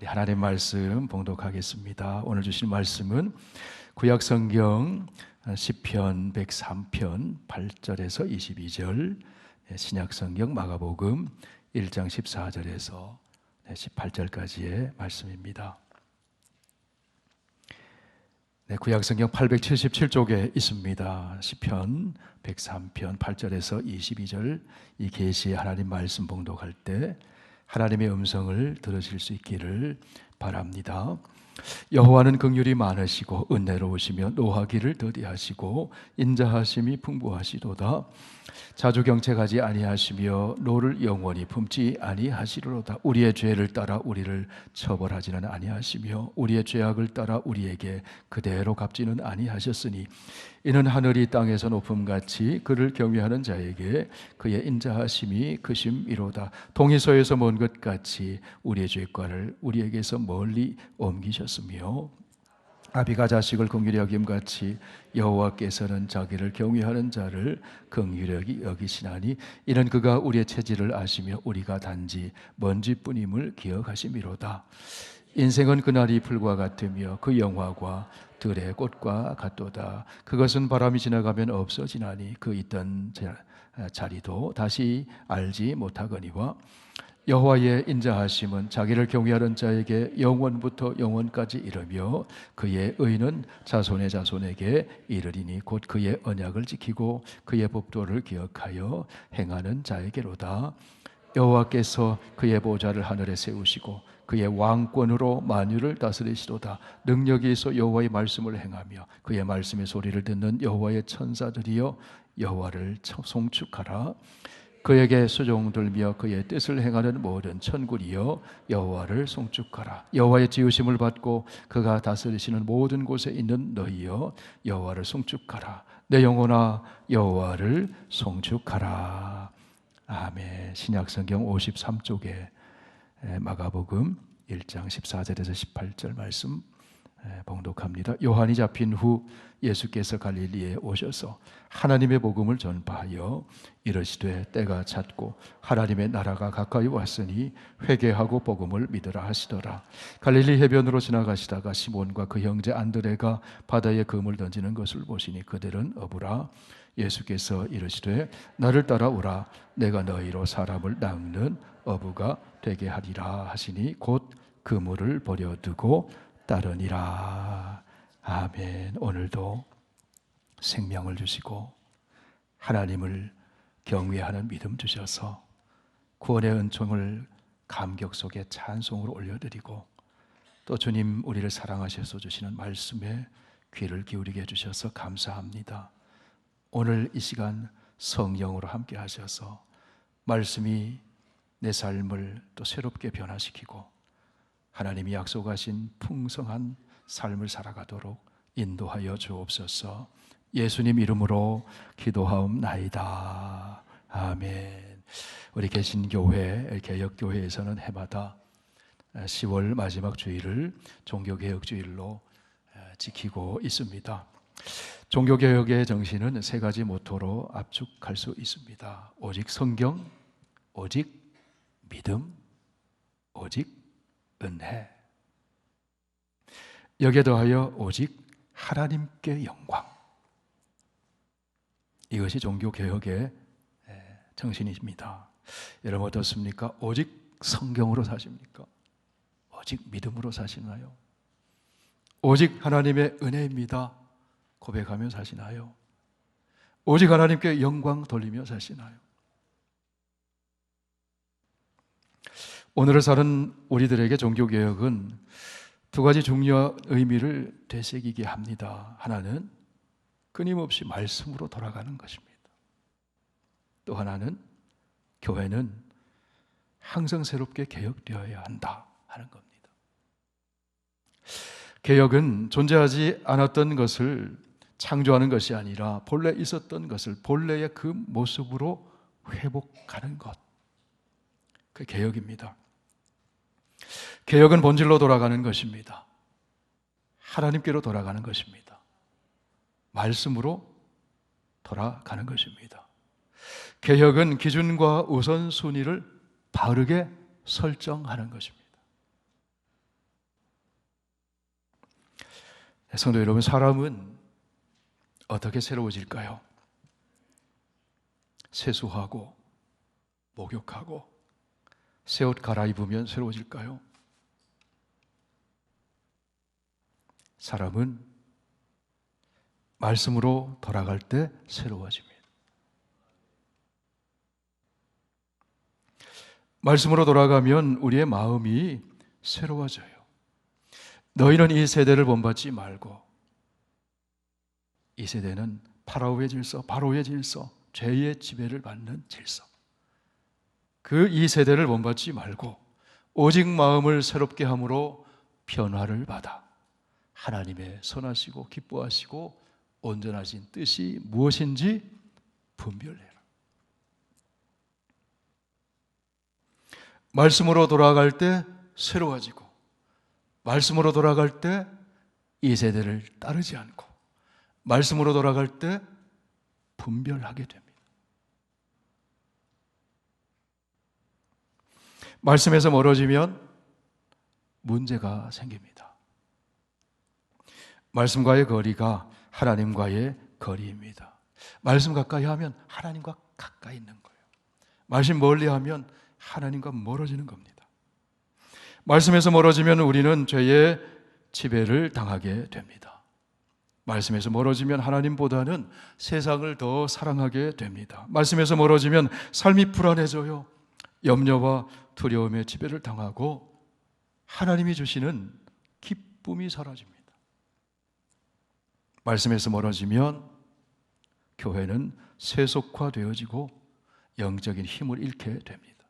하나님 말씀 봉독하겠습니다. 오늘 주신 말씀은 구약 성경 시편 103편 8절에서 22절, 신약 성경 마가복음 1장 14절에서 18절까지의 말씀입니다. 구약 성경 877쪽에 있습니다. 시편 103편 8절에서 22절, 이 계시의 하나님 말씀 봉독할 때 하나님의 음성을 들으실 수 있기를 바랍니다. 여호와는 긍휼이 많으시고 은혜로우시며 노하기를 더디하시고 인자하심이 풍부하시도다. 자주 경책하지 아니하시며 노를 영원히 품지 아니하시리로다. 우리의 죄를 따라 우리를 처벌하지는 아니하시며 우리의 죄악을 따라 우리에게 그대로 갚지는 아니하셨으니 이는 하늘이 땅에서 높음같이 그를 경외하는 자에게 그의 인자하심이 크심이로다. 동이서에서 먼 것 같이 우리의 죄과를 우리에게서 멀리 옮기셨으며 아비가 자식을 긍휼히 여김같이 여호와께서는 자기를 경외하는 자를 긍휼히 여기시나니 이는 그가 우리의 체질을 아시며 우리가 단지 먼지뿐임을 기억하심이로다. 인생은 그날이 풀과 같으며 그 영화가 들의 꽃과 같도다. 그것은 바람이 지나가면 없어지나니 그 있던 자리도 다시 알지 못하거니와 여호와의 인자하심은 자기를 경외하는 자에게 영원부터 영원까지 이르며 그의 의는 자손의 자손에게 이르리니 곧 그의 언약을 지키고 그의 법도를 기억하여 행하는 자에게로다. 여호와께서 그의 보좌를 하늘에 세우시고 그의 왕권으로 만유를 다스리시도다. 능력이 있어 여호와의 말씀을 행하며 그의 말씀의 소리를 듣는 여호와의 천사들이여 여호와를 송축하라. 그에게 수종들며 그의 뜻을 행하는 모든 천군이여 여호와를 송축하라. 여호와의 지으심을 받고 그가 다스리시는 모든 곳에 있는 너희여 여호와를 송축하라. 내 영혼아 여호와를 송축하라. 아멘. 신약성경 53쪽에 마가복음 1장 14절에서 18절 말씀 봉독합니다. 요한이 잡힌 후 예수께서 갈릴리에 오셔서 하나님의 복음을 전파하여 이르시되 때가 찼고 하나님의 나라가 가까이 왔으니 회개하고 복음을 믿으라 하시더라. 갈릴리 해변으로 지나가시다가 시몬과 그 형제 안드레가 바다에 그물 던지는 것을 보시니 그들은 어부라. 예수께서 이르시되 나를 따라오라. 내가 너희로 사람을 낚는 어부가 되게 하리라 하시니 곧 그물을 버려두고 따르니라. 아멘. 오늘도 생명을 주시고 하나님을 경외하는 믿음 주셔서 구원의 은총을 감격 속에 찬송으로 올려드리고 또 주님 우리를 사랑하셔서 주시는 말씀에 귀를 기울이게 해주셔서 감사합니다. 오늘 이 시간 성령으로 함께 하셔서 말씀이 내 삶을 또 새롭게 변화시키고 하나님이 약속하신 풍성한 삶을 살아가도록 인도하여 주옵소서. 예수님 이름으로 기도하옵나이다. 아멘. 우리 개신교회 개혁교회에서는 해마다 10월 마지막 주일을 종교개혁주일로 지키고 있습니다. 종교개혁의 정신은 세 가지 모토로 압축할 수 있습니다. 오직 성경, 오직 믿음, 오직 은혜. 여기에 더하여 오직 하나님께 영광. 이것이 종교개혁의 정신입니다. 여러분 어떻습니까? 오직 성경으로 사십니까? 오직 믿음으로 사시나요? 오직 하나님의 은혜입니다 고백하며 사시나요? 오직 하나님께 영광 돌리며 사시나요? 오늘을 사는 우리들에게 종교개혁은 두 가지 중요한 의미를 되새기게 합니다. 하나는 끊임없이 말씀으로 돌아가는 것입니다. 또 하나는 교회는 항상 새롭게 개혁되어야 한다 하는 겁니다. 개혁은 존재하지 않았던 것을 창조하는 것이 아니라 본래 있었던 것을 본래의 그 모습으로 회복하는 것. 그 개혁입니다. 개혁은 본질로 돌아가는 것입니다. 하나님께로 돌아가는 것입니다. 말씀으로 돌아가는 것입니다. 개혁은 기준과 우선순위를 바르게 설정하는 것입니다. 성도 여러분, 사람은 어떻게 새로워질까요? 세수하고 목욕하고 새 옷 갈아입으면 새로워질까요? 사람은 말씀으로 돌아갈 때 새로워집니다. 말씀으로 돌아가면 우리의 마음이 새로워져요. 너희는 이 세대를 본받지 말고, 이 세대는 파라오의 질서, 바로의 질서, 죄의 지배를 받는 질서, 그 이 세대를 본받지 말고 오직 마음을 새롭게 함으로 변화를 받아 하나님의 선하시고 기뻐하시고 온전하신 뜻이 무엇인지 분별해라. 말씀으로 돌아갈 때 새로워지고, 말씀으로 돌아갈 때 이 세대를 따르지 않고, 말씀으로 돌아갈 때 분별하게 됩니다. 말씀에서 멀어지면 문제가 생깁니다. 말씀과의 거리가 하나님과의 거리입니다. 말씀 가까이 하면 하나님과 가까이 있는 거예요. 말씀 멀리 하면 하나님과 멀어지는 겁니다. 말씀에서 멀어지면 우리는 죄의 지배를 당하게 됩니다. 말씀에서 멀어지면 하나님보다는 세상을 더 사랑하게 됩니다. 말씀에서 멀어지면 삶이 불안해져요. 염려와 두려움의 지배를 당하고 하나님이 주시는 기쁨이 사라집니다. 말씀에서 멀어지면 교회는 세속화되어지고 영적인 힘을 잃게 됩니다.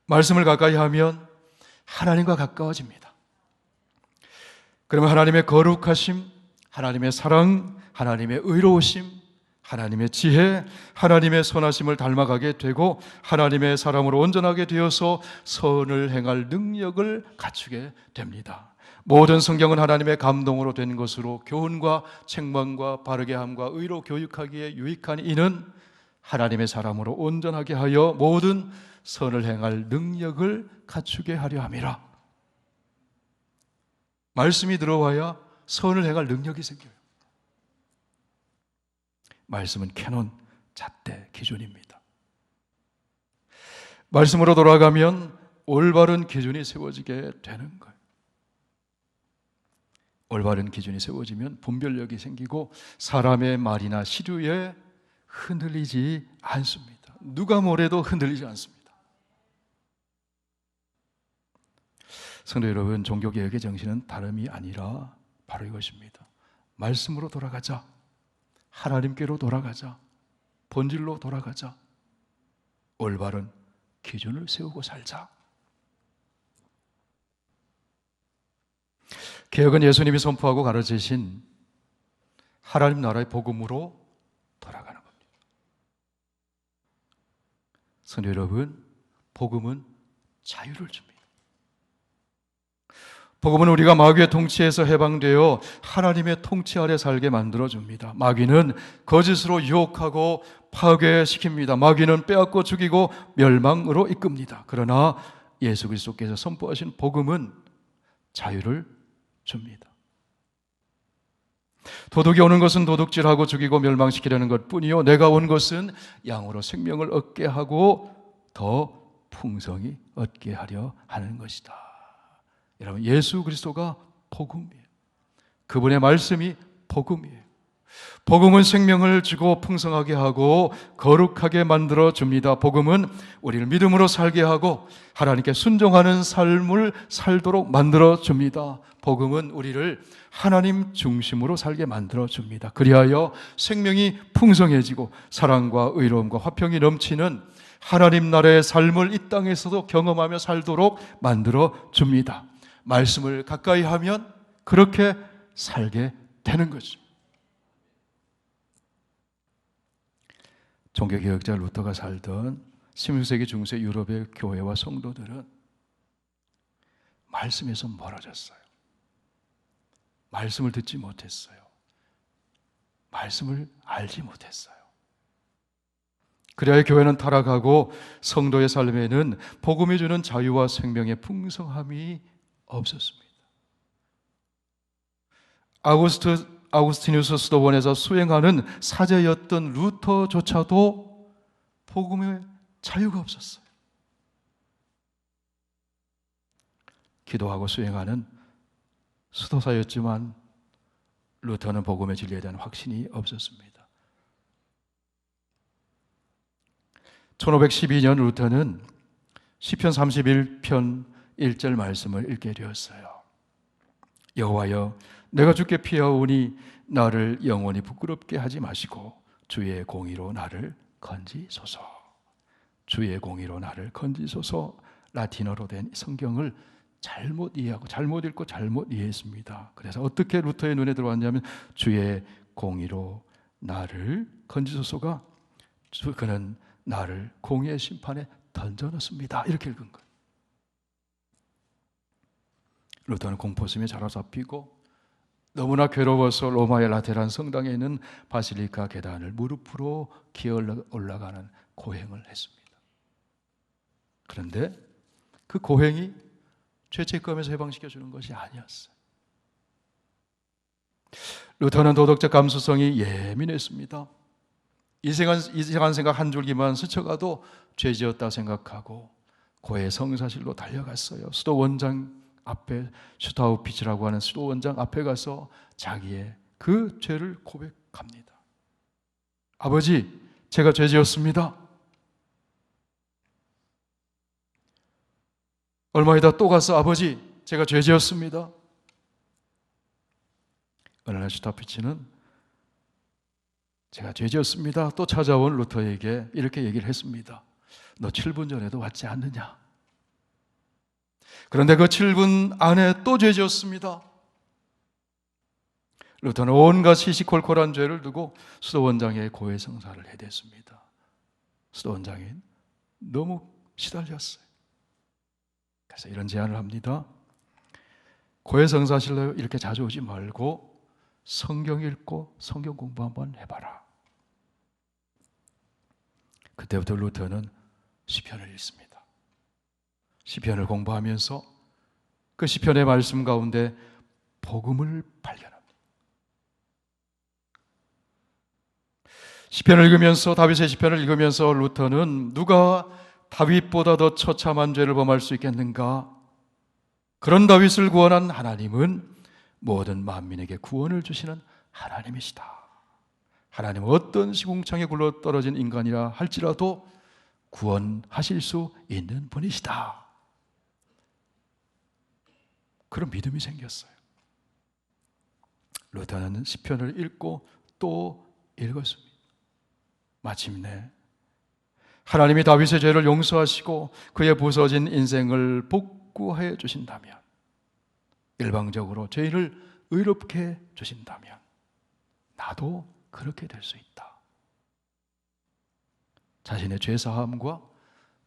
말씀을 가까이 하면 하나님과 가까워집니다. 그러면 하나님의 거룩하심, 하나님의 사랑, 하나님의 의로우심, 하나님의 지혜, 하나님의 선하심을 닮아가게 되고 하나님의 사람으로 온전하게 되어서 선을 행할 능력을 갖추게 됩니다. 모든 성경은 하나님의 감동으로 된 것으로 교훈과 책망과 바르게 함과 의로 교육하기에 유익하니 이는 하나님의 사람으로 온전하게 하여 모든 선을 행할 능력을 갖추게 하려 함이라. 말씀이 들어와야 선을 행할 능력이 생겨요. 말씀은 캐논, 잣대, 기준입니다. 말씀으로 돌아가면 올바른 기준이 세워지게 되는 거예요. 올바른 기준이 세워지면 분별력이 생기고 사람의 말이나 시류에 흔들리지 않습니다. 누가 뭐래도 흔들리지 않습니다. 성도 여러분, 종교개혁의 정신은 다름이 아니라 바로 이것입니다. 말씀으로 돌아가자. 하나님께로 돌아가자. 본질로 돌아가자. 올바른 기준을 세우고 살자. 개혁은 예수님이 선포하고 가르치신 하나님 나라의 복음으로 돌아가는 겁니다. 성도 여러분, 복음은 자유를 줍니다. 복음은 우리가 마귀의 통치에서 해방되어 하나님의 통치 아래 살게 만들어줍니다. 마귀는 거짓으로 유혹하고 파괴시킵니다. 마귀는 빼앗고 죽이고 멸망으로 이끕니다. 그러나 예수 그리스도께서 선포하신 복음은 자유를 줍니다. 도둑이 오는 것은 도둑질하고 죽이고 멸망시키려는 것뿐이요 내가 온 것은 양으로 생명을 얻게 하고 더 풍성히 얻게 하려 하는 것이다. 여러분, 예수 그리스도가 복음이에요. 그분의 말씀이 복음이에요. 복음은 생명을 주고 풍성하게 하고 거룩하게 만들어 줍니다. 복음은 우리를 믿음으로 살게 하고 하나님께 순종하는 삶을 살도록 만들어 줍니다. 복음은 우리를 하나님 중심으로 살게 만들어 줍니다. 그리하여 생명이 풍성해지고 사랑과 의로움과 화평이 넘치는 하나님 나라의 삶을 이 땅에서도 경험하며 살도록 만들어 줍니다. 말씀을 가까이 하면 그렇게 살게 되는 거죠. 종교개혁자 루터가 살던 16세기 중세 유럽의 교회와 성도들은 말씀에서 멀어졌어요. 말씀을 듣지 못했어요. 말씀을 알지 못했어요. 그래야 교회는 타락하고 성도의 삶에는 복음이 주는 자유와 생명의 풍성함이 없었습니다. 아우구스티누스 수도원에서 수행하는 사제였던 루터조차도 복음의 자유가 없었어요. 기도하고 수행하는 수도사였지만 루터는 복음의 진리에 대한 확신이 없었습니다. 1512년 루터는 시편 31편 1절 말씀을 읽게 되었어요. 여호와여, 내가 주께 피하오니 나를 영원히 부끄럽게 하지 마시고 주의 공의로 나를 건지소서. 주의 공의로 나를 건지소서. 라틴어로 된 성경을 잘못 이해하고 잘못 읽고 잘못 이해했습니다. 그래서 어떻게 루터의 눈에 들어왔냐면 주의 공의로 나를 건지소서가 그는 나를 공의의 심판에 던져넣습니다. 이렇게 읽은 거예요. 루터는 공포심에 사로잡히고 너무나 괴로워서 로마의 라테란 성당에 있는 바실리카 계단을 무릎으로 기어 올라가는 고행을 했습니다. 그런데 그 고행이 죄책감에서 해방시켜주는 것이 아니었어요. 루터는 도덕적 감수성이 예민했습니다. 이상한 생각 한 줄기만 스쳐가도 죄지었다 생각하고 고해 성사실로 달려갔어요. 수도원장 앞에, 슈타우피치라고 하는 수도원장 앞에 가서 자기의 그 죄를 고백합니다. 아버지, 제가 죄지었습니다. 얼마 있다 또 가서 아버지, 제가 죄지었습니다. 어느 날 슈타우피치는 제가 죄지었습니다. 또 찾아온 루터에게 이렇게 얘기를 했습니다. 너 7분 전에도 왔지 않느냐? 그런데 그 7분 안에 또 죄지었습니다. 루터는 온갖 시시콜콜한 죄를 두고 수도원장의 고해성사를 해댔습니다. 수도원장이 너무 시달렸어요. 그래서 이런 제안을 합니다. 고해성사실로 이렇게 자주 오지 말고 성경 읽고 성경 공부 한번 해봐라. 그때부터 루터는 시편을 읽습니다. 시편을 공부하면서 그 시편의 말씀 가운데 복음을 발견합니다. 시편을 읽으면서, 다윗의 시편을 읽으면서 루터는 누가 다윗보다 더 처참한 죄를 범할 수 있겠는가? 그런 다윗을 구원한 하나님은 모든 만민에게 구원을 주시는 하나님이시다. 하나님은 어떤 시궁창에 굴러떨어진 인간이라 할지라도 구원하실 수 있는 분이시다. 그런 믿음이 생겼어요. 루터는 시편을 읽고 또 읽었습니다. 마침내 하나님이 다윗의 죄를 용서하시고 그의 부서진 인생을 복구해 주신다면, 일방적으로 죄인을 의롭게 주신다면 나도 그렇게 될 수 있다. 자신의 죄사함과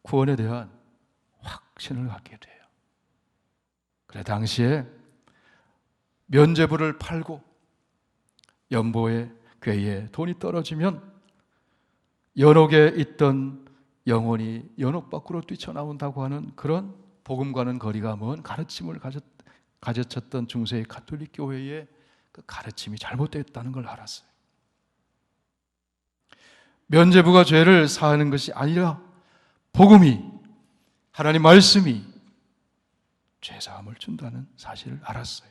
구원에 대한 확신을 갖게 돼요. 그래 당시에 면죄부를 팔고 연보에 궤에 돈이 떨어지면 연옥에 있던 영혼이 연옥 밖으로 뛰쳐나온다고 하는 그런 복음과는 거리가 먼 가르침을 가르쳤던 중세의 가톨릭 교회의 그 가르침이 잘못됐다는 걸 알았어요. 면죄부가 죄를 사하는 것이 아니라 복음이, 하나님 말씀이 죄사함을 준다는 사실을 알았어요.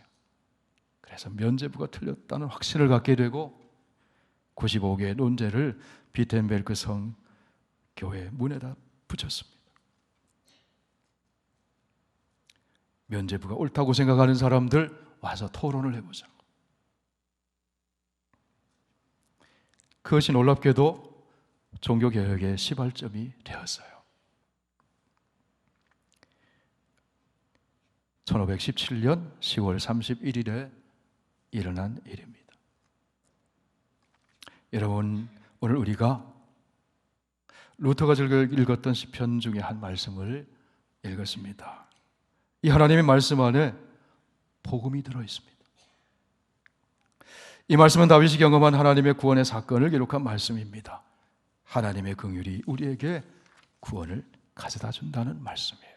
그래서 면죄부가 틀렸다는 확신을 갖게 되고 95개의 논제를 비텐베르크 성 교회 문에다 붙였습니다. 면죄부가 옳다고 생각하는 사람들 와서 토론을 해보자. 그것이 놀랍게도 종교개혁의 시발점이 되었어요. 1517년 10월 31일에 일어난 일입니다. 여러분, 오늘 우리가 루터가 즐겨 읽었던 시편 중에 한 말씀을 읽었습니다. 이 하나님의 말씀 안에 복음이 들어있습니다. 이 말씀은 다윗이 경험한 하나님의 구원의 사건을 기록한 말씀입니다. 하나님의 긍휼이 우리에게 구원을 가져다 준다는 말씀이에요.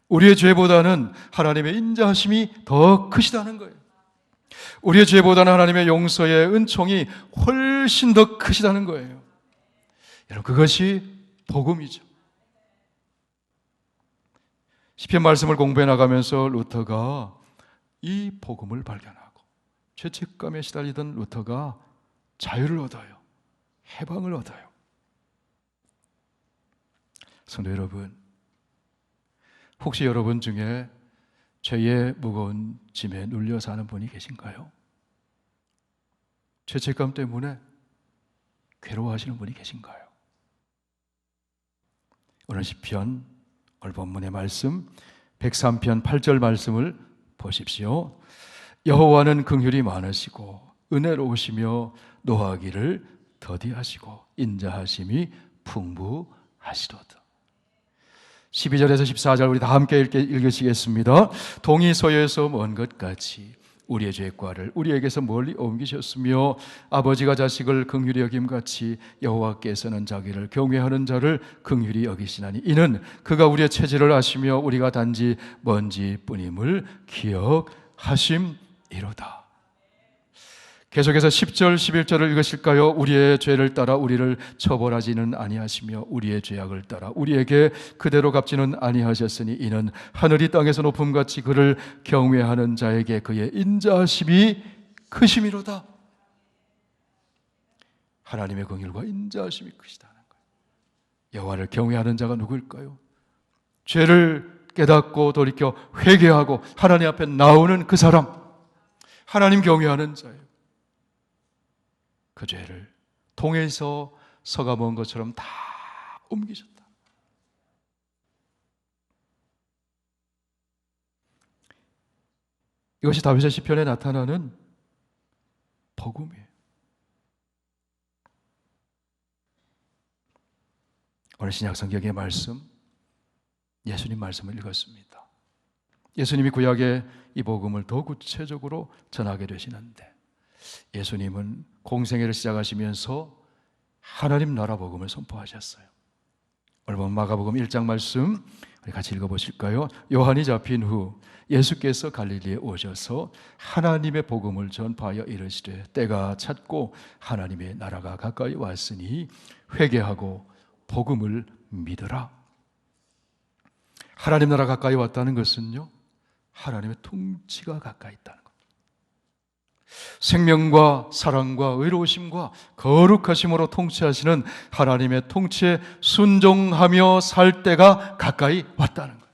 우리의 죄보다는 하나님의 인자하심이 더 크시다는 거예요. 우리의 죄보다는 하나님의 용서의 은총이 훨씬 더 크시다는 거예요. 여러분, 그것이 복음이죠. 시편 말씀을 공부해 나가면서 루터가 이 복음을 발견하고 죄책감에 시달리던 루터가 자유를 얻어요. 해방을 얻어요. 성도 여러분, 혹시 여러분 중에 죄의 무거운 짐에 눌려 사는 분이 계신가요? 죄책감 때문에 괴로워하시는 분이 계신가요? 오늘 시편, 오늘 본문의 말씀 103편 8절 말씀을 보십시오. 여호와는 긍휼이 많으시고 은혜로우시며 노하기를 더디하시고 인자하심이 풍부하시도다. 12절에서 14절 우리 다 함께 읽으시겠습니다. 동이 서에서 먼 것 같이 우리의 죄과를 우리에게서 멀리 옮기셨으며 아버지가 자식을 긍휼히 여김같이 여호와께서는 자기를 경외하는 자를 긍휼히 여기시나니 이는 그가 우리의 체질을 아시며 우리가 단지 먼지뿐임을 기억하심이로다. 계속해서 10절 11절을 읽으실까요? 우리의 죄를 따라 우리를 처벌하지는 아니하시며 우리의 죄악을 따라 우리에게 그대로 갚지는 아니하셨으니 이는 하늘이 땅에서 높음같이 그를 경외하는 자에게 그의 인자하심이 크심이로다. 하나님의 긍휼과 인자하심이 크시다는 거예요. 여호와를 경외하는 자가 누구일까요? 죄를 깨닫고 돌이켜 회개하고 하나님 앞에 나오는 그 사람, 하나님 경외하는 자예요. 그 죄를 동에서 서가 먼 것처럼 다 옮기셨다. 이것이 다윗의 시편에 나타나는 복음이에요. 오늘 신약 성경의 말씀, 예수님 말씀을 읽었습니다. 예수님이 구약의 이 복음을 더 구체적으로 전하게 되시는데 예수님은 공생애를 시작하시면서 하나님 나라 복음을 선포하셨어요. 오늘 본 마가복음 1장 말씀 우리 같이 읽어보실까요? 요한이 잡힌 후 예수께서 갈릴리에 오셔서 하나님의 복음을 전파하여 이르시되 때가 찼고 하나님의 나라가 가까이 왔으니 회개하고 복음을 믿으라. 하나님 나라 가까이 왔다는 것은요, 하나님의 통치가 가까이 있다는 것. 생명과 사랑과 의로우심과 거룩하심으로 통치하시는 하나님의 통치에 순종하며 살 때가 가까이 왔다는 거예요.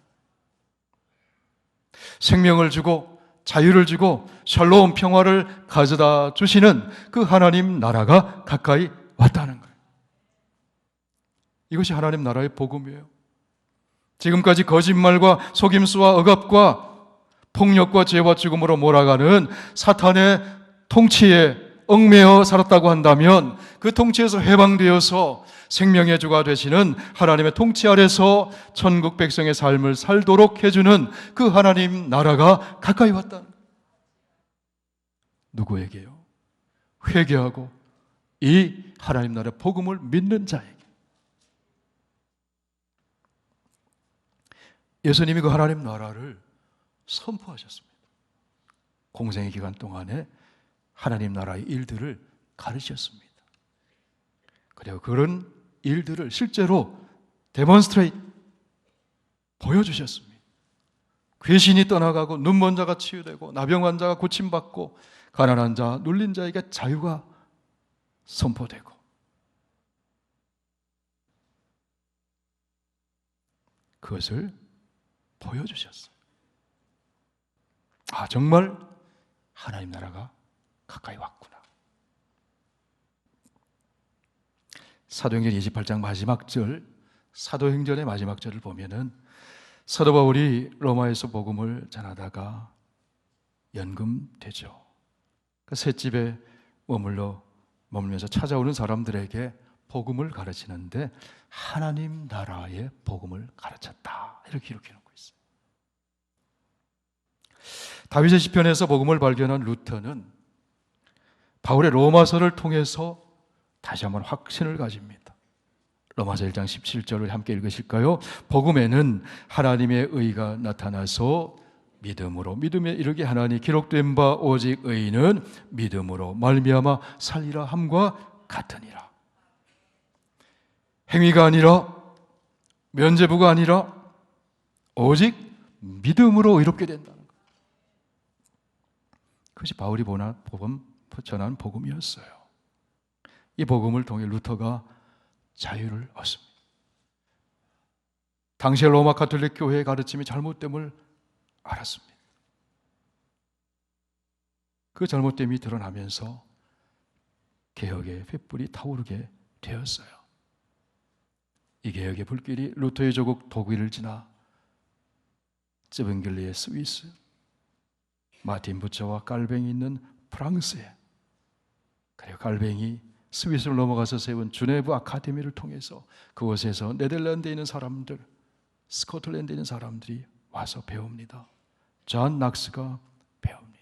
생명을 주고 자유를 주고 샬롬 평화를 가져다 주시는 그 하나님 나라가 가까이 왔다는 거예요. 이것이 하나님 나라의 복음이에요. 지금까지 거짓말과 속임수와 억압과 폭력과 죄와 죽음으로 몰아가는 사탄의 통치에 얽매여 살았다고 한다면 그 통치에서 해방되어서 생명의 주가 되시는 하나님의 통치 아래서 천국 백성의 삶을 살도록 해주는 그 하나님 나라가 가까이 왔다. 누구에게요? 회개하고 이 하나님 나라의 복음을 믿는 자에게. 예수님이 그 하나님 나라를 선포하셨습니다. 공생의 기간 동안에 하나님 나라의 일들을 가르치셨습니다. 그리고 그런 일들을 실제로 데몬스트레이트 보여주셨습니다. 귀신이 떠나가고 눈먼 자가 치유되고 나병 환자가 고침받고 가난한 자, 눌린 자에게 자유가 선포되고 그것을 보여주셨어요. 아, 정말 하나님 나라가 가까이 왔구나. 사도행전 28장 마지막 절, 사도행전의 마지막 절을 보면은 사도 바울이 로마에서 복음을 전하다가 연금되죠. 그 셋집에 머물면서 찾아오는 사람들에게 복음을 가르치는데 하나님 나라의 복음을 가르쳤다. 이렇게 기록해 놓고 있어요. 다윗의 시편에서 복음을 발견한 루터는 바울의 로마서를 통해서 다시 한번 확신을 가집니다. 로마서 1장 17절을 함께 읽으실까요? 복음에는 하나님의 의가 나타나서 믿음으로, 믿음에 이르게 하나니 기록된 바 오직 의인은 믿음으로 말미암아 살리라 함과 같으니라. 행위가 아니라, 면죄부가 아니라 오직 믿음으로 의롭게 된다는 것. 그것이 바울이 전한 복음이었어요. 이 복음을 통해 루터가 자유를 얻습니다. 당시의 로마 가톨릭 교회의 가르침이 잘못됨을 알았습니다. 그 잘못됨이 드러나면서 개혁의 횃불이 타오르게 되었어요. 이 개혁의 불길이 루터의 조국 독일을 지나 쯔빙글리의 스위스, 마틴 부처와 깔뱅이 있는 프랑스에, 그리고 깔뱅이 스위스를 넘어가서 세운 주네브 아카데미를 통해서 그곳에서 네덜란드에 있는 사람들, 스코틀랜드에 있는 사람들이 와서 배웁니다. 존 낙스가 배웁니다.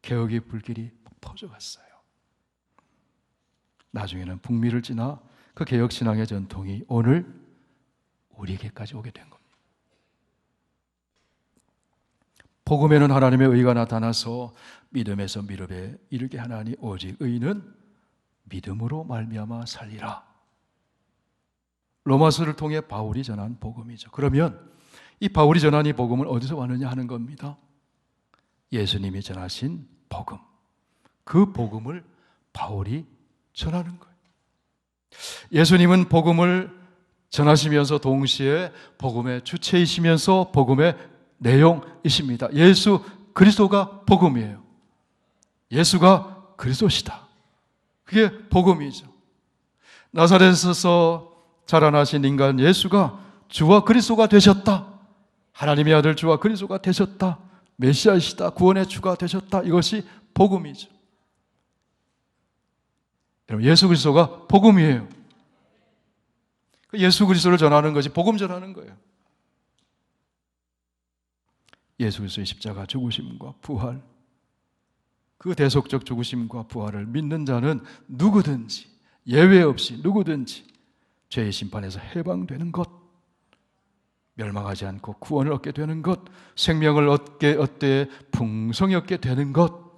개혁의 불길이 퍼져갔어요. 나중에는 북미를 지나 그 개혁신앙의 전통이 오늘 우리에게까지 오게 된 겁니다. 복음에는 하나님의 의가 나타나서 믿음에서 믿음에 이르게 하나니 오직 의인은 믿음으로 말미암아 살리라. 로마서를 통해 바울이 전한 복음이죠. 그러면 이 바울이 전한 이 복음은 어디서 왔느냐 하는 겁니다. 예수님이 전하신 복음, 그 복음을 바울이 전하는 거예요. 예수님은 복음을 전하시면서 동시에 복음의 주체이시면서 복음의 내용이십니다. 예수 그리스도가 복음이에요. 예수가 그리스도시다. 그게 복음이죠. 나사렛에서 자라나신 인간 예수가 주와 그리스도가 되셨다. 하나님의 아들 주와 그리스도가 되셨다. 메시아이시다. 구원의 주가 되셨다. 이것이 복음이죠. 여러분, 예수 그리스도가 복음이에요. 예수 그리스도를 전하는 것이 복음 전하는 거예요. 예수 그리스도의 십자가 죽으심과 부활, 그 대속적 죽으심과 부활을 믿는 자는 누구든지, 예외 없이 누구든지 죄의 심판에서 해방되는 것, 멸망하지 않고 구원을 얻게 되는 것, 생명을 얻되 풍성히 얻게 되는 것,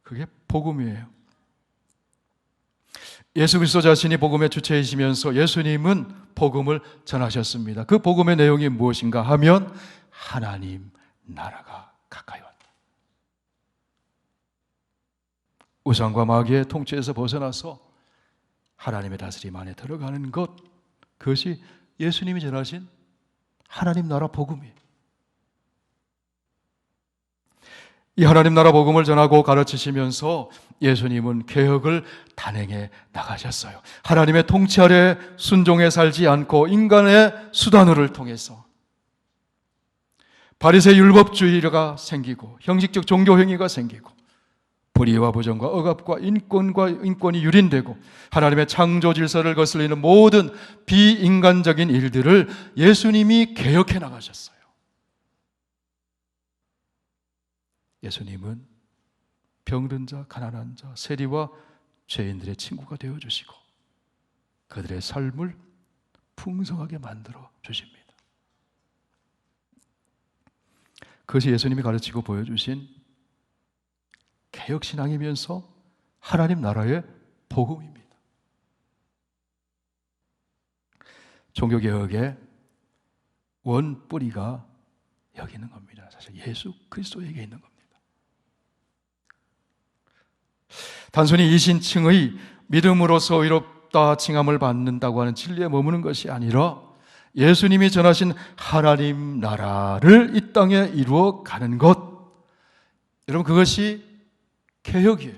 그게 복음이에요. 예수 그리스도 자신이 복음의 주체이시면서 예수님은 복음을 전하셨습니다. 그 복음의 내용이 무엇인가 하면 하나님 나라가 가까이 왔다. 우상과 마귀의 통치에서 벗어나서 하나님의 다스림 안에 들어가는 것, 그것이 예수님이 전하신 하나님 나라 복음이에요. 이 하나님 나라 복음을 전하고 가르치시면서 예수님은 개혁을 단행해 나가셨어요. 하나님의 통치 아래 순종해 살지 않고 인간의 수단을 통해서 바리새 율법주의가 생기고 형식적 종교 행위가 생기고 불의와 부정과 억압과 인권이 유린되고 하나님의 창조 질서를 거슬리는 모든 비인간적인 일들을 예수님이 개혁해 나가셨어요. 예수님은 병든 자, 가난한 자, 세리와 죄인들의 친구가 되어주시고 그들의 삶을 풍성하게 만들어 주십니다. 그것이 예수님이 가르치고 보여주신 개혁신앙이면서 하나님 나라의 복음입니다. 종교개혁의 원뿌리가 여기 있는 겁니다. 사실 예수 그리스도에게 있는 겁니다. 단순히 이신칭의 믿음으로서 의롭다 칭함을 받는다고 하는 진리에 머무는 것이 아니라 예수님이 전하신 하나님 나라를 이 땅에 이루어 가는 것, 여러분 그것이 개혁이에요.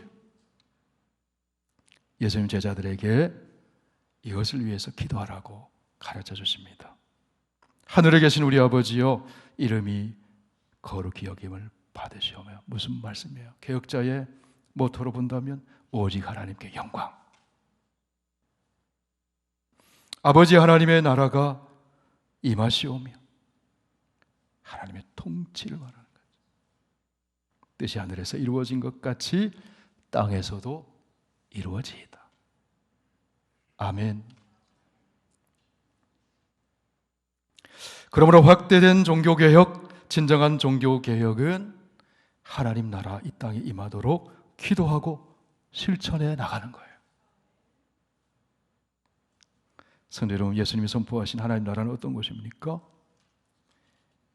예수님 제자들에게 이것을 위해서 기도하라고 가르쳐 주십니다. 하늘에 계신 우리 아버지여 이름이 거룩히 여김을 받으시오며. 무슨 말씀이에요? 개혁자의 모토로 본다면 오직 하나님께 영광. 아버지 하나님의 나라가 임하시오며 하나님의 통치를 말하는 거죠. 뜻이 하늘에서 이루어진 것 같이 땅에서도 이루어지이다. 아멘. 그러므로 확대된 종교개혁, 진정한 종교개혁은 하나님 나라 이 땅에 임하도록 기도하고 실천해 나가는 거예요. 성도 여러분, 예수님이 선포하신 하나님 나라는 어떤 것입니까?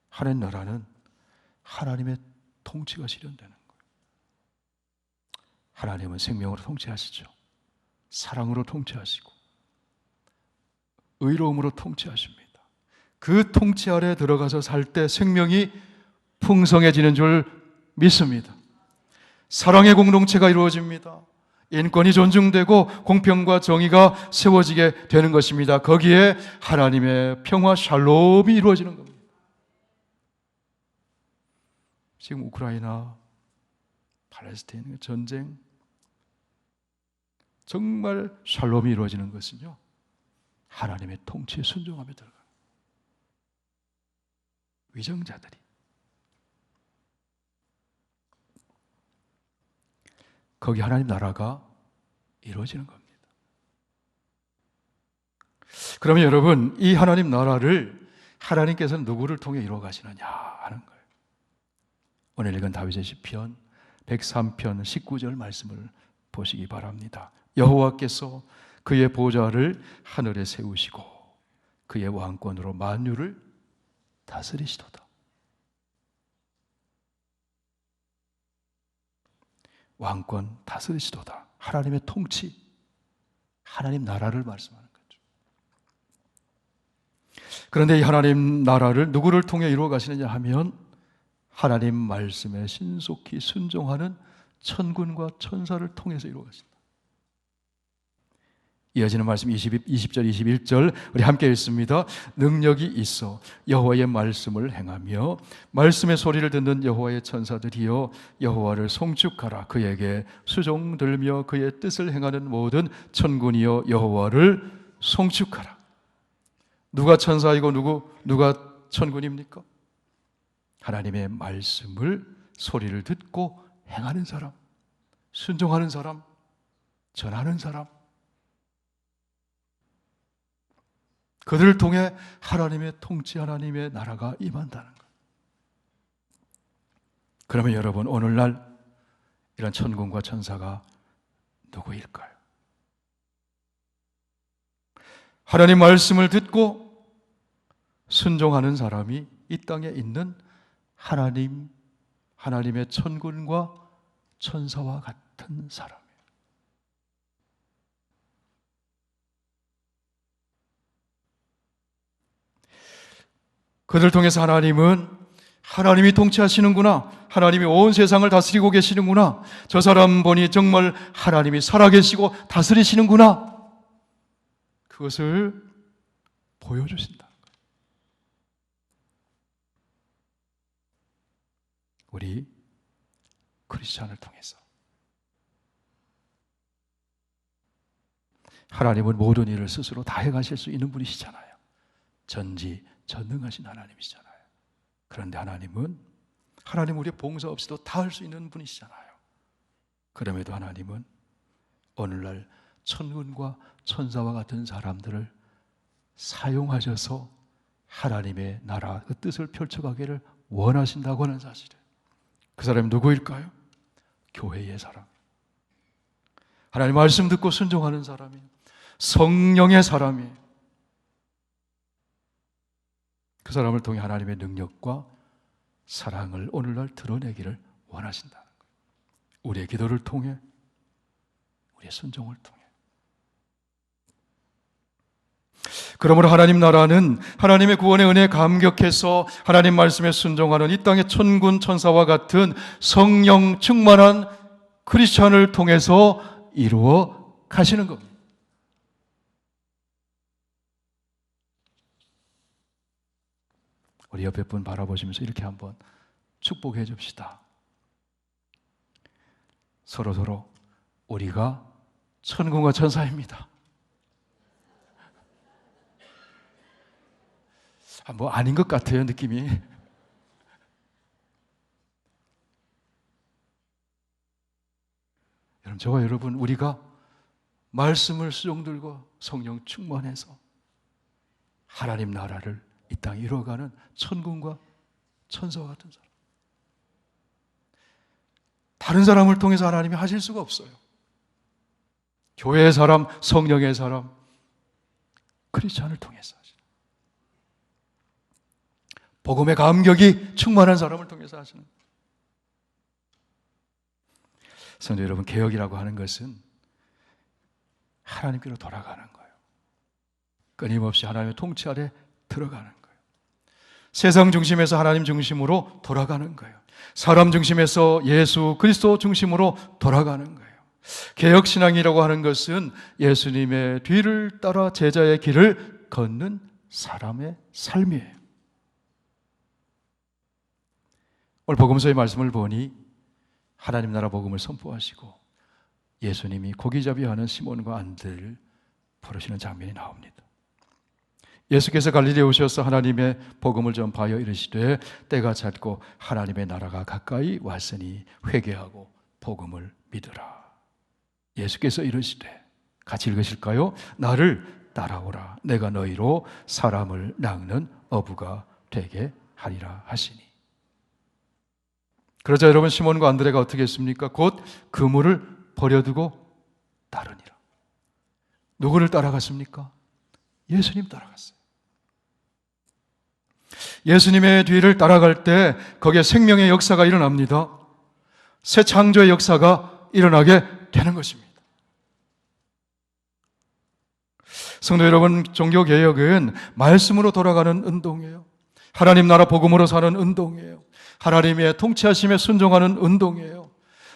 하나님 나라는 하나님의 통치가 실현되는 거예요. 하나님은 생명으로 통치하시죠. 사랑으로 통치하시고 의로움으로 통치하십니다. 그 통치 아래 들어가서 살 때 생명이 풍성해지는 줄 믿습니다. 사랑의 공동체가 이루어집니다. 인권이 존중되고 공평과 정의가 세워지게 되는 것입니다. 거기에 하나님의 평화 샬롬이 이루어지는 겁니다. 지금 우크라이나, 팔레스타인 전쟁, 정말 샬롬이 이루어지는 것은요, 하나님의 통치에 순종하며 들어가는 위정자들이 거기 하나님 나라가 이루어지는 겁니다. 그러면 여러분, 이 하나님 나라를 하나님께서는 누구를 통해 이루어 가시느냐 하는 거예요. 오늘 읽은 다윗의 시편 103편 19절 말씀을 보시기 바랍니다. 여호와께서 그의 보좌를 하늘에 세우시고 그의 왕권으로 만유를 다스리시도다. 왕권 다스리시도다. 하나님의 통치, 하나님 나라를 말씀하는 거죠. 그런데 이 하나님 나라를 누구를 통해 이루어 가시느냐 하면 하나님 말씀에 신속히 순종하는 천군과 천사를 통해서 이루어 가신다. 이어지는 말씀 20절 21절 우리 함께 읽습니다. 능력이 있어 여호와의 말씀을 행하며 말씀의 소리를 듣는 여호와의 천사들이여 여호와를 송축하라. 그에게 수종들며 그의 뜻을 행하는 모든 천군이여 여호와를 송축하라. 누가 천사이고 누가 천군입니까? 하나님의 말씀을 소리를 듣고 행하는 사람, 순종하는 사람, 전하는 사람, 그들을 통해 하나님의 통치, 하나님의 나라가 임한다는 것. 그러면 여러분, 오늘날 이런 천군과 천사가 누구일까요? 하나님 말씀을 듣고 순종하는 사람이 이 땅에 있는 하나님의 천군과 천사와 같은 사람이에요. 그들 통해서 하나님이 통치하시는구나, 하나님이 온 세상을 다스리고 계시는구나, 저 사람 보니 정말 하나님이 살아계시고 다스리시는구나, 그것을 보여주신다. 우리 크리스찬을 통해서 하나님은 모든 일을 스스로 다 해가실 수 있는 분이시잖아요. 전지전능하신 하나님이시잖아요. 그런데 하나님 우리의 봉사 없이도 다 할 수 있는 분이시잖아요. 그럼에도 하나님은 오늘날 천군과 천사와 같은 사람들을 사용하셔서 하나님의 나라 그 뜻을 펼쳐가기를 원하신다고 하는 사실을, 그 사람이 누구일까요? 교회의 사람, 하나님 말씀 듣고 순종하는 사람이, 성령의 사람이, 그 사람을 통해 하나님의 능력과 사랑을 오늘날 드러내기를 원하신다는 거예요. 우리의 기도를 통해, 우리의 순종을 통해. 그러므로 하나님 나라는 하나님의 구원의 은혜에 감격해서 하나님 말씀에 순종하는 이 땅의 천군 천사와 같은 성령 충만한 크리스찬을 통해서 이루어 가시는 겁니다. 우리 옆에 분 바라보시면서 이렇게 한번 축복해 줍시다. 서로 우리가 천군과 천사입니다. 뭐 아닌 것 같아요, 느낌이. 저와 여러분, 우리가 말씀을 수종들고 성령 충만해서 하나님 나라를 이 땅에 이루어가는 천군과 천사와 같은 사람. 다른 사람을 통해서 하나님이 하실 수가 없어요. 교회의 사람, 성령의 사람, 크리스찬을 통해서 하시는, 복음의 감격이 충만한 사람을 통해서 하시는. 성도 여러분, 개혁이라고 하는 것은 하나님께로 돌아가는 거예요. 끊임없이 하나님의 통치 아래 들어가는 거예요. 세상 중심에서 하나님 중심으로 돌아가는 거예요. 사람 중심에서 예수 그리스도 중심으로 돌아가는 거예요. 개혁신앙이라고 하는 것은 예수님의 뒤를 따라 제자의 길을 걷는 사람의 삶이에요. 오늘 복음서의 말씀을 보니 하나님 나라 복음을 선포하시고 예수님이 고기잡이하는 시몬과 안드레를 부르시는 장면이 나옵니다. 예수께서 갈릴리에 오셔서 하나님의 복음을 전파하여 이르시되 때가 찼고 하나님의 나라가 가까이 왔으니 회개하고 복음을 믿으라. 예수께서 이르시되, 같이 읽으실까요? 나를 따라오라. 내가 너희로 사람을 낚는 어부가 되게 하리라 하시니. 그러자 여러분, 시몬과 안드레가 어떻게 했습니까? 곧 그물을 버려두고 따르니라. 누구를 따라갔습니까? 예수님 따라갔어요. 예수님의 뒤를 따라갈 때 거기에 생명의 역사가 일어납니다. 새 창조의 역사가 일어나게 되는 것입니다. 성도 여러분, 종교개혁은 말씀으로 돌아가는 운동이에요. 하나님 나라 복음으로 사는 운동이에요. 하나님의 통치하심에 순종하는 운동이에요.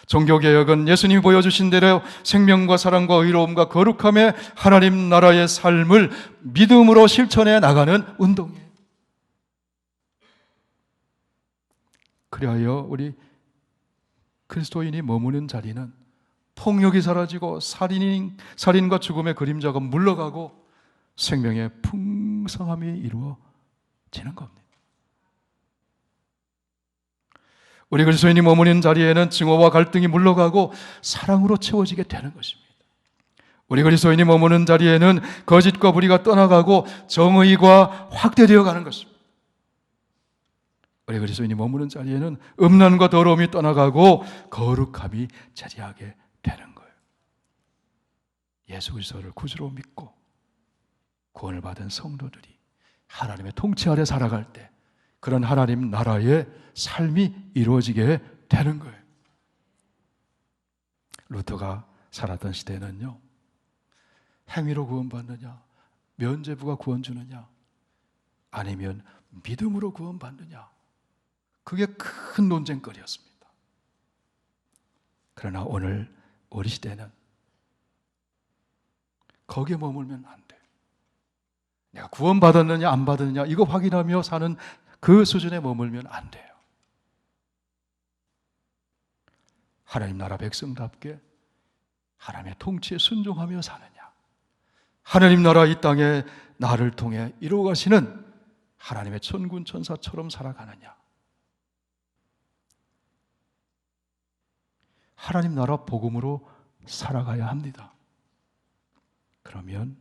종교개혁은 예수님이 보여주신 대로 생명과 사랑과 의로움과 거룩함의 하나님 나라의 삶을 믿음으로 실천해 나가는 운동이에요. 그리하여 우리 그리스도인이 머무는 자리는 폭력이 사라지고 살인과 죽음의 그림자가 물러가고 생명의 풍성함이 이루어지는 겁니다. 우리 그리스도인이 머무는 자리에는 증오와 갈등이 물러가고 사랑으로 채워지게 되는 것입니다. 우리 그리스도인이 머무는 자리에는 거짓과 불의가 떠나가고 정의가 확대되어 가는 것입니다. 우리 그리스도인이 머무는 자리에는 음란과 더러움이 떠나가고 거룩함이 자리하게 되는 거예요. 예수 그리스도를 구주로 믿고 구원을 받은 성도들이 하나님의 통치 아래 살아갈 때 그런 하나님 나라의 삶이 이루어지게 되는 거예요. 루터가 살았던 시대는요, 행위로 구원받느냐, 면죄부가 구원 주느냐, 아니면 믿음으로 구원받느냐, 그게 큰 논쟁거리였습니다. 그러나 오늘 우리 시대는 거기에 머물면 안 돼요. 내가 구원받았느냐 안 받았느냐 이거 확인하며 사는 그 수준에 머물면 안 돼요. 하나님 나라 백성답게 하나님의 통치에 순종하며 사느냐, 하나님 나라 이 땅에 나를 통해 이루어가시는 하나님의 천군 천사처럼 살아가느냐, 하나님 나라 복음으로 살아가야 합니다. 그러면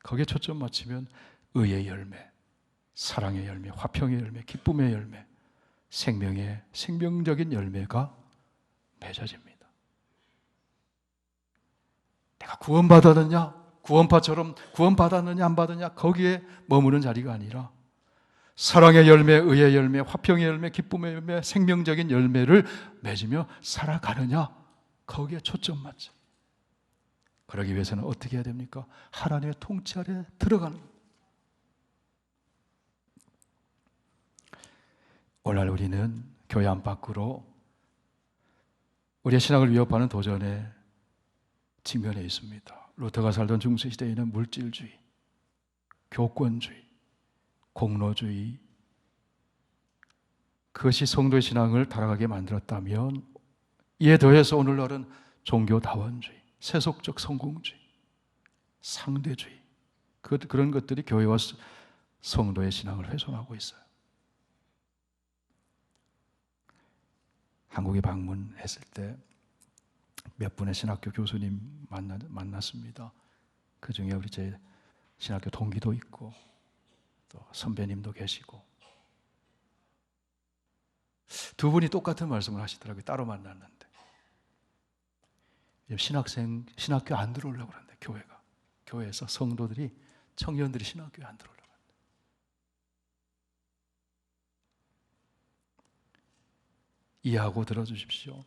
거기에 초점 맞추면 의의 열매, 사랑의 열매, 화평의 열매, 기쁨의 열매, 생명적인 열매가 맺어집니다. 내가 구원받았느냐, 구원파처럼 구원받았느냐 안 받았느냐 거기에 머무는 자리가 아니라 사랑의 열매, 의의 열매, 화평의 열매, 기쁨의 열매, 생명적인 열매를 맺으며 살아가느냐 거기에 초점 맞죠. 그러기 위해서는 어떻게 해야 됩니까? 하나님의 통치 아래 들어가는 거예요. 오늘날 우리는 교회 안팎으로 우리의 신앙을 위협하는 도전에 직면해 있습니다. 루터가 살던 중세시대에는 물질주의, 교권주의, 공로주의, 그것이 성도의 신앙을 타락하게 만들었다면 이에 더해서 오늘날은 종교다원주의, 세속적 성공주의, 상대주의, 그런 것들이 교회와 성도의 신앙을 훼손하고 있어요. 한국에 방문했을 때 몇 분의 신학교 교수님 만났습니다. 그 중에 우리 제 신학교 동기도 있고 또 선배님도 계시고 두 분이 똑같은 말씀을 하시더라고요. 따로 만났는데 신학교 안 들어오려고 그러는데 교회에서 성도들이 청년들이 신학교에 안 들어오려고 그러는데 이해하고 들어주십시오.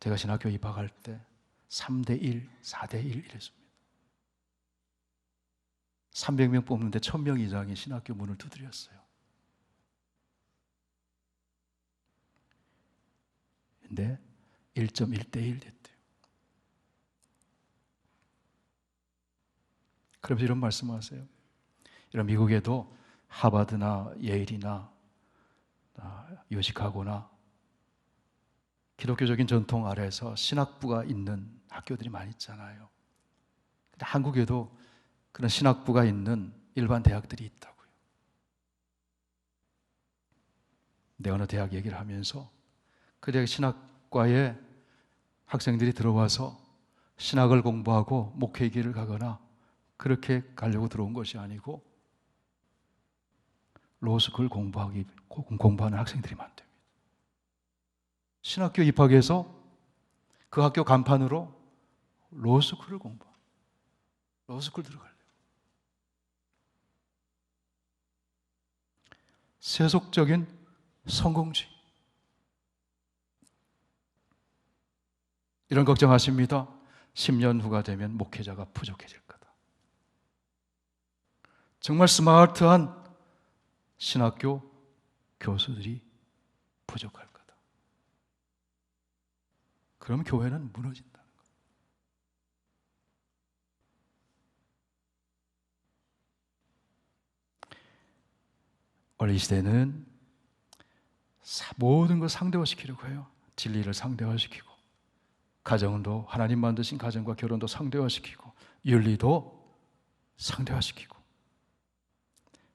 제가 신학교 입학할 때 3대1, 4대1 이랬습니다. 300명 뽑는데 1000명 이상이 신학교 문을 두드렸어요. 근데 1.1대1 됐대요. 그러면서 이런 말씀하세요. 이런 미국에도 하버드나 예일이나 요시카고나 기독교적인 전통 아래에서 신학부가 있는 학교들이 많이 있잖아요. 근데 한국에도 그런 신학부가 있는 일반 대학들이 있다고요. 내가 어느 대학 얘기를 하면서 그 대학 신학과에 학생들이 들어와서 신학을 공부하고 목회길을 가거나 그렇게 가려고 들어온 것이 아니고 로스쿨 공부하는 학생들이 많답니다. 신학교 입학해서 그 학교 간판으로 로스쿨을 로스쿨 들어가려고. 세속적인 성공주의. 이런 걱정하십니다. 10년 후가 되면 목회자가 부족해질 거다. 정말 스마트한 신학교 교수들이 부족할 거다. 그럼 교회는 무너진다는 거예요. 원래 이 시대는 모든 걸 상대화시키려고 해요. 진리를 상대화시키고 가정도 하나님 만드신 가정과 결혼도 상대화시키고 윤리도 상대화시키고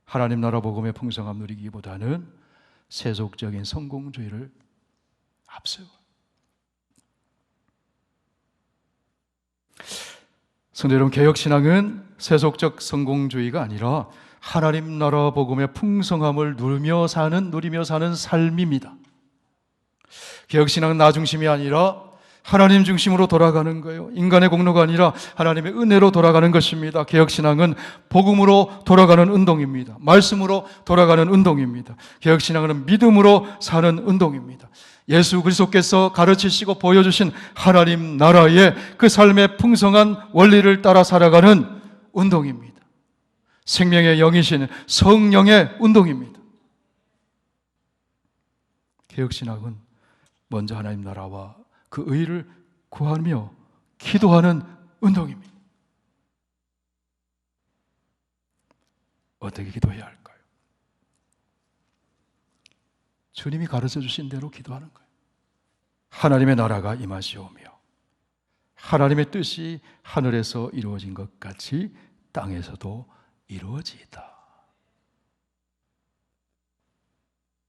하나님 나라 복음의 풍성함 누리기보다는 세속적인 성공주의를 앞세워요. 성도 여러분, 개혁신앙은 세속적 성공주의가 아니라 하나님 나라 복음의 풍성함을 누리며 사는 삶입니다. 개혁신앙은 나 중심이 아니라 하나님 중심으로 돌아가는 거예요. 인간의 공로가 아니라 하나님의 은혜로 돌아가는 것입니다. 개혁신앙은 복음으로 돌아가는 운동입니다. 말씀으로 돌아가는 운동입니다. 개혁신앙은 믿음으로 사는 운동입니다. 예수 그리스도께서 가르치시고 보여주신 하나님 나라의 그 삶의 풍성한 원리를 따라 살아가는 운동입니다. 생명의 영이신 성령의 운동입니다. 개혁신앙은 먼저 하나님 나라와 그 의를 구하며 기도하는 운동입니다. 어떻게 기도해야 할까요? 주님이 가르쳐 주신 대로 기도하는 거예요. 하나님의 나라가 임하시오며 하나님의 뜻이 하늘에서 이루어진 것 같이 땅에서도 이루어지이다.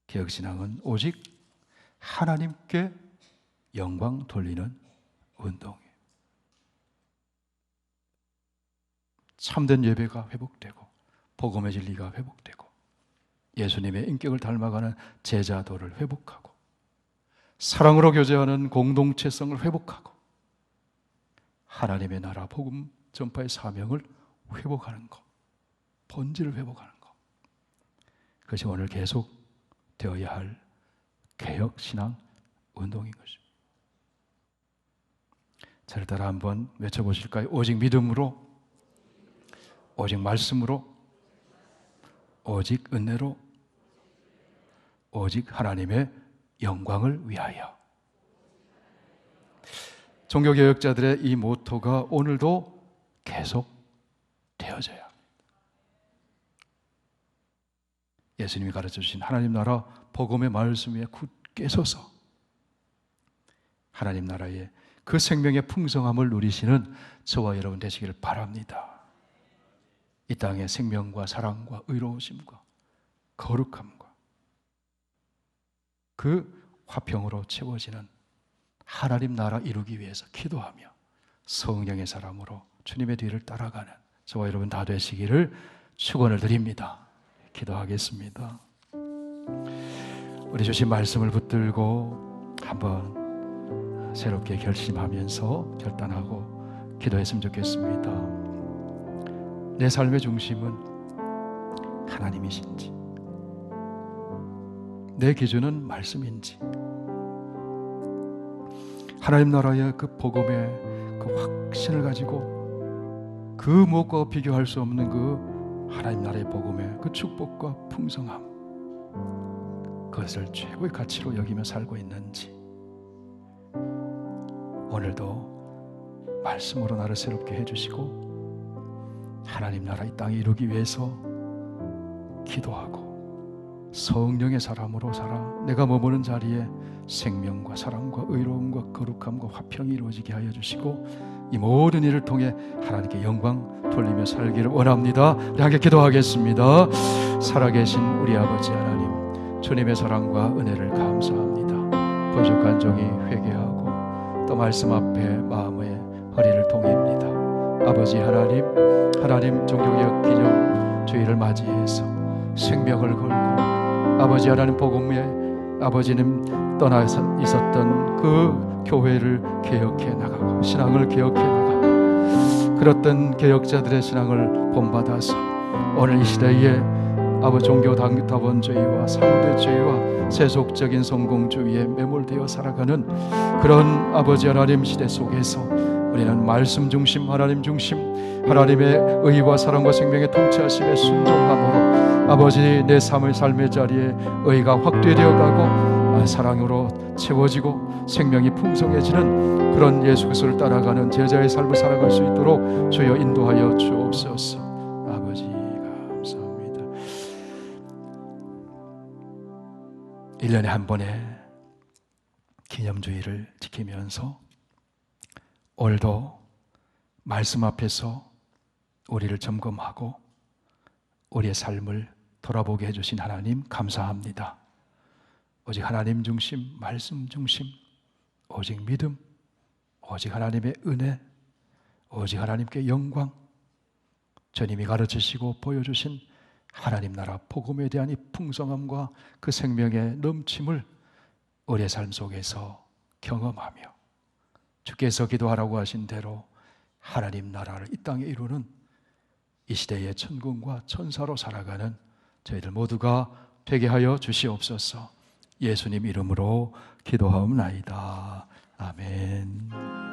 개혁신앙은 오직 하나님께 영광 돌리는 운동이에요. 참된 예배가 회복되고 복음의 진리가 회복되고 예수님의 인격을 닮아가는 제자도를 회복하고 사랑으로 교제하는 공동체성을 회복하고 하나님의 나라 복음 전파의 사명을 회복하는 것, 본질을 회복하는 것, 그것이 오늘 계속 되어야 할 개혁신앙 운동인 것입니다. 저를 따라 한번 외쳐보실까요? 오직 믿음으로, 오직 말씀으로, 오직 은혜로, 오직 하나님의 영광을 위하여. 종교개혁자들의 이 모토가 오늘도 계속 되어져야 합니다. 예수님이 가르쳐 주신 하나님 나라 복음의 말씀 위에 굳게 서서 하나님 나라의 그 생명의 풍성함을 누리시는 저와 여러분 되시기를 바랍니다. 이 땅의 생명과 사랑과 의로우심과 거룩함과 그 화평으로 채워지는 하나님 나라 이루기 위해서 기도하며 성령의 사람으로 주님의 뒤를 따라가는 저와 여러분 다 되시기를 축원을 드립니다. 기도하겠습니다. 우리 주신 말씀을 붙들고 한번 새롭게 결심하면서 결단하고 기도했으면 좋겠습니다. 내 삶의 중심은 하나님이신지, 내 기준은 말씀인지, 하나님 나라의 그 복음의 그 확신을 가지고 그 무엇과 비교할 수 없는 그 하나님 나라의 복음의 그 축복과 풍성함, 그것을 최고의 가치로 여기며 살고 있는지, 오늘도 말씀으로 나를 새롭게 해주시고 하나님 나라 이 땅에 이루기 위해서 기도하고 성령의 사람으로 살아 내가 머무는 자리에 생명과 사랑과 의로움과 거룩함과 화평이 이루어지게 하여 주시고 이 모든 일을 통해 하나님께 영광 돌리며 살기를 원합니다. 우리 함께 기도하겠습니다. 살아계신 우리 아버지 하나님, 주님의 사랑과 은혜를 감사합니다. 부족한 종이 회개하고 또 말씀 앞에 마음의 허리를 동입니다. 아버지 하나님, 하나님 종교개혁 기념 주일을 맞이해서 생명을 걸고 아버지 하나님 복음에 아버지님 떠나 있었던 그 교회를 개혁해 나가고 신앙을 개혁해 나가고 그렇던 개혁자들의 신앙을 본받아서 오늘 이 시대에 아버지 종교 다원주의와 상대주의와 세속적인 성공주의에 매몰되어 살아가는 그런 아버지 하나님 시대 속에서 우리는 말씀 중심, 하나님 중심, 하나님의 의와 사랑과 생명의 통치하심에 순종함으로 아버지 내 삶의 자리에 의가 확대되어 가고 사랑으로 채워지고 생명이 풍성해지는 그런 예수 그리스도를 따라가는 제자의 삶을 살아갈 수 있도록 주여 인도하여 주옵소서. 아버지 감사합니다. 1년에 한 번의 기념주의를 지키면서 오늘도 말씀 앞에서 우리를 점검하고 우리의 삶을 돌아보게 해주신 하나님 감사합니다. 오직 하나님 중심, 말씀 중심, 오직 믿음, 오직 하나님의 은혜, 오직 하나님께 영광, 주님이 가르치시고 보여주신 하나님 나라 복음에 대한 이 풍성함과 그 생명의 넘침을 우리의 삶 속에서 경험하며 주께서 기도하라고 하신 대로 하나님 나라를 이 땅에 이루는 이 시대의 천군과 천사로 살아가는 저희들 모두가 되게 하여 주시옵소서. 예수님 이름으로 기도하옵나이다. 아멘.